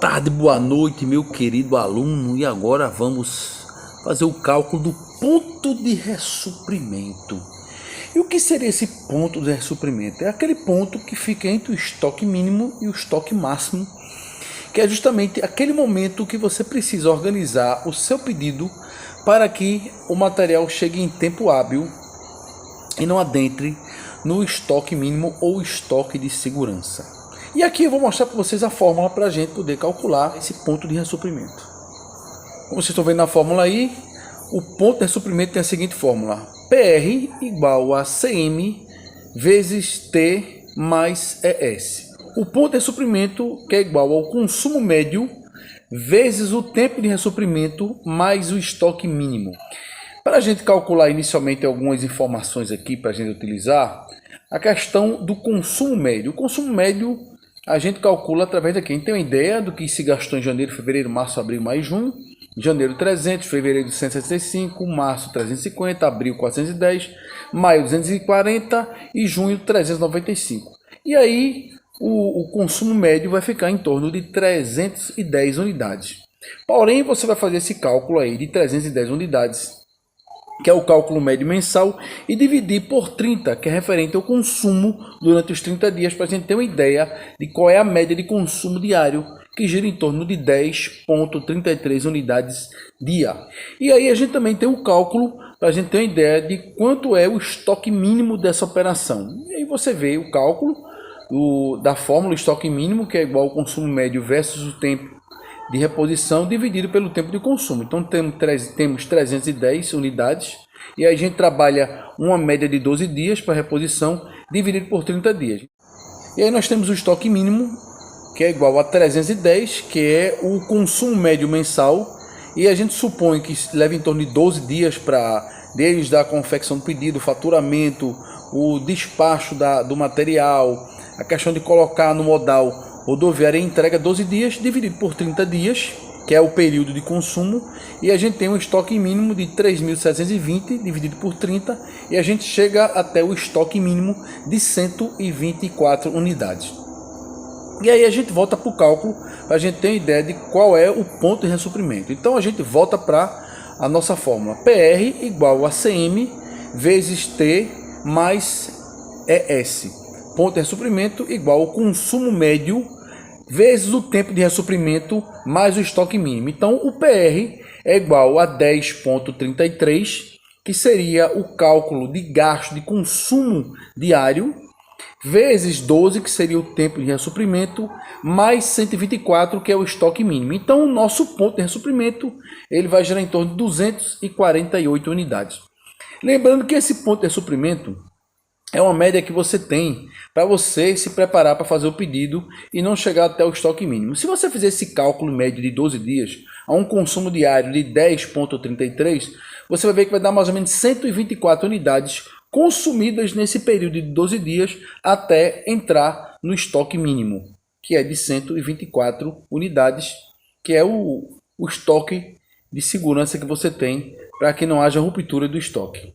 tarde, boa noite, meu querido aluno. E agora vamos fazer o cálculo do ponto de ressuprimento. E o que seria esse ponto de ressuprimento? É aquele ponto que fica entre o estoque mínimo e o estoque máximo, que é justamente aquele momento que você precisa organizar o seu pedido para que o material chegue em tempo hábil e não adentre no estoque mínimo ou estoque de segurança. E aqui eu vou mostrar para vocês a fórmula para a gente poder calcular esse ponto de ressuprimento. Como vocês estão vendo na fórmula aí, o ponto de ressuprimento tem a seguinte fórmula: PR igual a CM vezes T mais ES. O ponto de ressuprimento que é igual ao consumo médio vezes o tempo de ressuprimento mais o estoque mínimo. Para a gente calcular inicialmente algumas informações aqui para a gente utilizar, a questão do consumo médio. O consumo médio a gente calcula através daqui. A gente tem uma ideia do que se gastou em janeiro, fevereiro, março, abril, maio e junho. Em janeiro 300, fevereiro 165, março 350, abril 410, maio 240 e junho 395. E aí o consumo médio vai ficar em torno de 310 unidades. Porém, você vai fazer esse cálculo aí de 310 unidades, que é o cálculo médio mensal, e dividir por 30, que é referente ao consumo durante os 30 dias, para a gente ter uma ideia de qual é a média de consumo diário, que gira em torno de 10,33 unidades dia. E aí a gente também tem o cálculo para a gente ter uma ideia de quanto é o estoque mínimo dessa operação. E aí você vê o cálculo da fórmula estoque mínimo, que é igual ao consumo médio versus o tempo de reposição dividido pelo tempo de consumo. Então temos 310 unidades e aí a gente trabalha uma média de 12 dias para reposição dividido por 30 dias. E aí nós temos o estoque mínimo, que é igual a 310, que é o consumo médio mensal, e a gente supõe que leva em torno de 12 dias para desde a confecção do pedido, o faturamento, o despacho do material, a questão de colocar no modal rodoviária entrega 12 dias, dividido por 30 dias, que é o período de consumo, e a gente tem um estoque mínimo de 3.720, dividido por 30, e a gente chega até o estoque mínimo de 124 unidades. E aí a gente volta para o cálculo, para a gente ter uma ideia de qual é o ponto de ressuprimento. Então a gente volta para a nossa fórmula: PR igual a CM vezes T mais ES. Ponto de ressuprimento igual ao consumo médio vezes o tempo de ressuprimento mais o estoque mínimo. Então o PR é igual a 10,33, que seria o cálculo de gasto de consumo diário, vezes 12, que seria o tempo de ressuprimento, mais 124, que é o estoque mínimo. Então o nosso ponto de ressuprimento ele vai gerar em torno de 248 unidades. Lembrando que esse ponto de ressuprimento é uma média que você tem para você se preparar para fazer o pedido e não chegar até o estoque mínimo. Se você fizer esse cálculo médio de 12 dias, a um consumo diário de 10,33, você vai ver que vai dar mais ou menos 124 unidades consumidas nesse período de 12 dias até entrar no estoque mínimo, que é de 124 unidades, que é o estoque de segurança que você tem para que não haja ruptura do estoque.